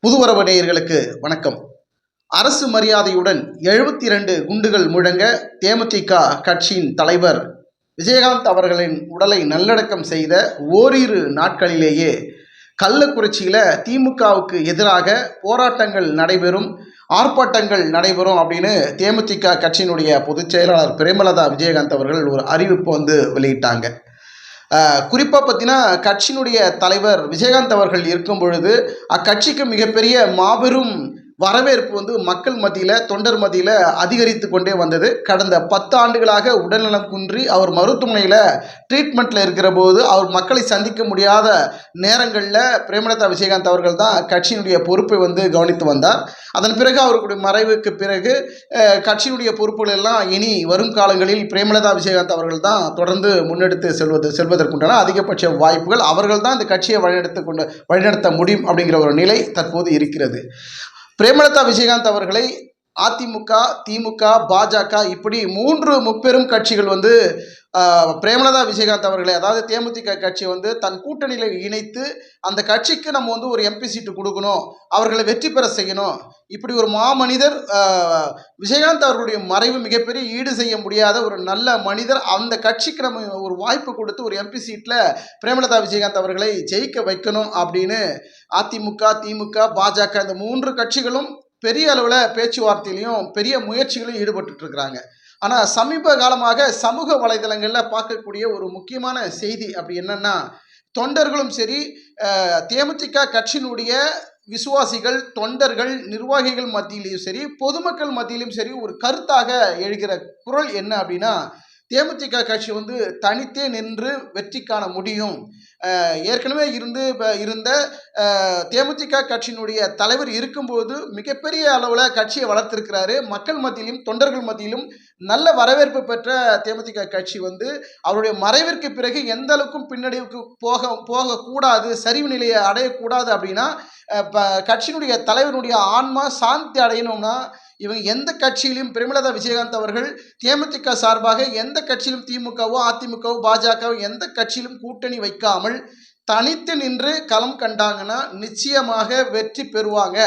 புதுவரவு நேயர்களுக்கு வணக்கம். அரசு மரியாதையுடன் 72 குண்டுகள் முழங்க தேமுதிக கட்சியின் தலைவர் விஜயகாந்த் அவர்களின் உடலை நல்லடக்கம் செய்த ஓரிரு நாட்களிலேயே கள்ளக்குறிச்சியில் திமுகவுக்கு எதிராக போராட்டங்கள் நடைபெறும், ஆர்ப்பாட்டங்கள் நடைபெறும் அப்படின்னு தேமுதிக கட்சியினுடைய பொதுச் செயலாளர் பிரேமலதா விஜயகாந்த் அவர்கள் ஒரு அறிவிப்பு வெளியிட்டாங்க. குறிப்பாக பார்த்தீங்கன்னா கட்சியினுடைய தலைவர் விஜயகாந்த் அவர்கள் இருக்கும் பொழுது அக்கட்சிக்கு மிகப்பெரிய மாபெரும் வரவேற்பு மக்கள் மத்தியில், தொண்டர் மத்தியில் அதிகரித்து கொண்டே வந்தது. கடந்த 10 ஆண்டுகளாக உடல்நலம் குன்றி அவர் மருத்துவமனையில் ட்ரீட்மெண்ட்டில் இருக்கிற போது அவர் மக்களை சந்திக்க முடியாத நேரங்களில் பிரேமலதா விஜயகாந்த் அவர்கள் தான் கட்சியினுடைய பொறுப்பை கவனித்து வந்தார். அதன் பிறகு அவர்களுடைய மறைவுக்கு பிறகு கட்சியினுடைய பொறுப்புகள் எல்லாம் இனி வரும் காலங்களில் பிரேமலதா விஜயகாந்த் அவர்கள் தான் தொடர்ந்து முன்னெடுத்து செல்வதற்குண்டான அதிகபட்ச வாய்ப்புகள், அவர்கள் தான் இந்த கட்சியை வழிநடத்த முடியும் அப்படிங்கிற ஒரு நிலை தற்போது இருக்கிறது. பிரேமலதா விஜயகாந்த் அவர்களை அதிமுக, திமுக, பாஜக இப்படி 3 முப்பெரும் கட்சிகள் பிரேமலதா விஜயகாந்த் அவர்களை, அதாவது தேமுதிக கட்சி தன் கூட்டணியில் இணைத்து அந்த கட்சிக்கு நம்ம ஒரு எம்பி சீட்டு கொடுக்கணும், அவர்களை வெற்றி பெற செய்யணும். இப்படி ஒரு மாமனிதர் விஜயகாந்த் அவர்களுடைய மறைவு மிகப்பெரிய ஈடு செய்ய முடியாத ஒரு நல்ல மனிதர். அந்த கட்சிக்கு நம்ம ஒரு வாய்ப்பு கொடுத்து ஒரு எம்பி சீட்டில் பிரேமலதா விஜயகாந்த் அவர்களை ஜெயிக்க வைக்கணும் அப்படின்னு அதிமுக, திமுக, பாஜக இந்த 3 கட்சிகளும் பெரிய அளவில் பேச்சுவார்த்தையிலையும் பெரிய முயற்சிகளையும் ஈடுபட்டு இருக்கிறாங்க. ஆனால் சமீப காலமாக சமூக வலைதளங்களில் பார்க்கக்கூடிய ஒரு முக்கியமான செய்தி அப்படி என்னன்னா, தொண்டர்களும் சரி, தேமுதிக கட்சியினுடைய விசுவாசிகள், தொண்டர்கள், நிர்வாகிகள் மத்தியிலையும் சரி, பொதுமக்கள் மத்தியிலும் சரி ஒரு கருத்தாக எழுகிற குரல் என்ன அப்படின்னா, தேமுதிக கட்சி தனித்தே நின்று வெற்றி காண முடியும். ஏற்கனவே இருந்த தேமுதிக கட்சியினுடைய தலைவர் இருக்கும்போது மிகப்பெரிய அளவில் கட்சியை வளர்த்திருக்கிறாரு. மக்கள் மத்தியிலும் தொண்டர்கள் மத்தியிலும் நல்ல வரவேற்பு பெற்ற தேமுதிக கட்சி அவருடைய மறைவிற்கு பிறகு எந்த அளவுக்கும் பின்னடைவுக்கு போகக்கூடாது, சரிவு நிலையை அடையக்கூடாது அப்படின்னா, கட்சியினுடைய தலைவருடைய ஆன்மா சாந்தி அடையணும்னா இவங்க எந்த கட்சியிலும் பிரேமலதா விஜயகாந்த் அவர்கள் தேமுதிக சார்பாக எந்த கட்சியிலும் திமுகவோ, அதிமுகவோ, பாஜகவோ எந்த கட்சியிலும் கூட்டணி வைக்காமல் தனித்து நின்று களம் கண்டாங்கன்னா நிச்சயமாக வெற்றி பெறுவாங்க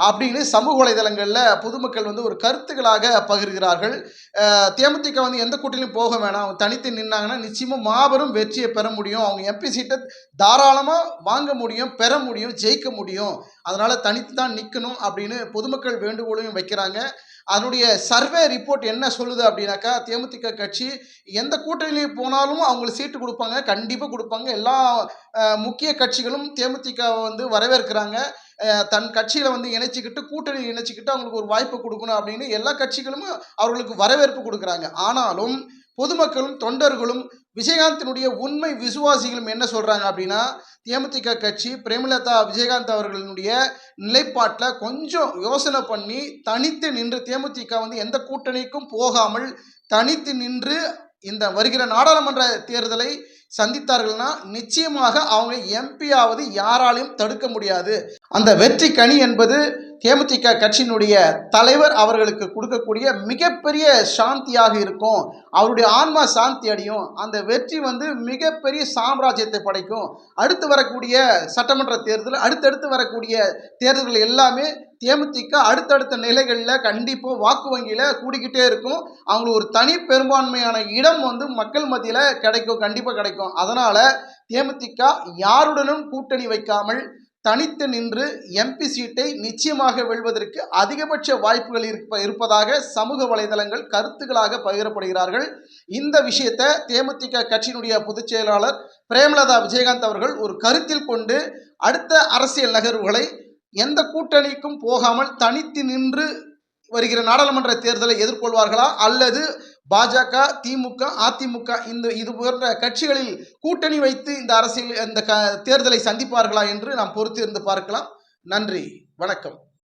அப்படின்னு சமூக வலைதளங்களில் பொதுமக்கள் ஒரு கருத்துக்களாக பகிர்கிறார்கள். தேமுதிக எந்த கூட்டணியும் போக வேணாம், அவங்க தனித்து நின்னாங்கன்னா நிச்சயமாக மாபெரும் வெற்றியை பெற முடியும், அவங்க எம்பி சீட்டை தாராளமாக வாங்க முடியும், பெற முடியும், ஜெயிக்க முடியும், அதனால் தனித்து தான் நிற்கணும் அப்படின்னு பொதுமக்கள் வேண்டுகோளையும் வைக்கிறாங்க. அதனுடைய சர்வே ரிப்போர்ட் என்ன சொல்லுது அப்படின்னாக்கா, தேமுதிக கட்சி எந்த கூட்டணியில் போனாலும் அவங்களுக்கு சீட்டு கொடுப்பாங்க, கண்டிப்பாக கொடுப்பாங்க. எல்லா முக்கிய கட்சிகளும் தேமுதிக வரவேற்கிறாங்க. தன் கட்சியில் இணைச்சிக்கிட்டு, கூட்டணியில் இணைச்சிக்கிட்டு அவங்களுக்கு ஒரு வாய்ப்பு கொடுக்கணும் அப்படின்னு எல்லா கட்சிகளும் அவர்களுக்கு வரவேற்பு கொடுக்குறாங்க. ஆனாலும் பொதுமக்களும் தொண்டர்களும் விஜயகாந்தினுடைய உண்மை விசுவாசிகளும் என்ன சொல்கிறாங்க அப்படின்னா, தேமுதிக கட்சி பிரேமலதா விஜயகாந்த் அவர்களுடைய நிலைப்பாட்டில் கொஞ்சம் யோசனை பண்ணி தனித்து நின்று தேமுதிக எந்த கூட்டணிக்கும் போகாமல் தனித்து நின்று இந்த வருகிற நாடாளுமன்ற தேர்தலை சந்தித்தார்கள்னா நிச்சயமாக அவங்க எம்பியாவது யாராலையும் தடுக்க முடியாது. அந்த வெற்றி கனி என்பது தேமுதிக கட்சியினுடைய தலைவர் அவர்களுக்கு கொடுக்கக்கூடிய மிகப்பெரிய சாந்தியாக இருக்கும். அவருடைய ஆன்மா சாந்தி அடையும். அந்த வெற்றி மிகப்பெரிய சாம்ராஜ்யத்தை படைக்கும். அடுத்து வரக்கூடிய சட்டமன்ற தேர்தல், அடுத்தடுத்து வரக்கூடிய தேர்தல்கள் எல்லாமே தேமுதிக அடுத்தடுத்த நிலைகளில் கண்டிப்பாக வாக்கு வங்கியில் கூடிக்கிட்டே இருக்கும். அவங்களுக்கு ஒரு தனி பெரும்பான்மையான இடம் மக்கள் மத்தியில் கிடைக்கும், கண்டிப்பாக கிடைக்கும். அதனால் தேமுதிக யாருடனும் கூட்டணி வைக்காமல் தனித்து நின்று எம்பி சீட்டை நிச்சயமாக வெல்வதற்கு அதிகபட்ச வாய்ப்புகள் இருப்பதாக சமூக வலைதளங்கள் கருத்துக்களாக பகிரப்படுகிறார்கள். இந்த விஷயத்தை தேமுதிக கட்சியினுடைய பொதுச் செயலாளர் பிரேமலதா விஜயகாந்த் அவர்கள் ஒரு கருத்தில் கொண்டு அடுத்த அரசியல் நகர்வுகளை எந்த கூட்டணிக்கும் போகாமல் தனித்து நின்று வருகிற நாடாளுமன்ற தேர்தலை எதிர்கொள்வார்களா, அல்லது பாஜக, திமுக, அதிமுக இது போன்ற கட்சிகளில் கூட்டணி வைத்து இந்த தேர்தலை சந்திப்பார்களா என்று நாம் பொறுத்து இருந்து பார்க்கலாம். நன்றி, வணக்கம்.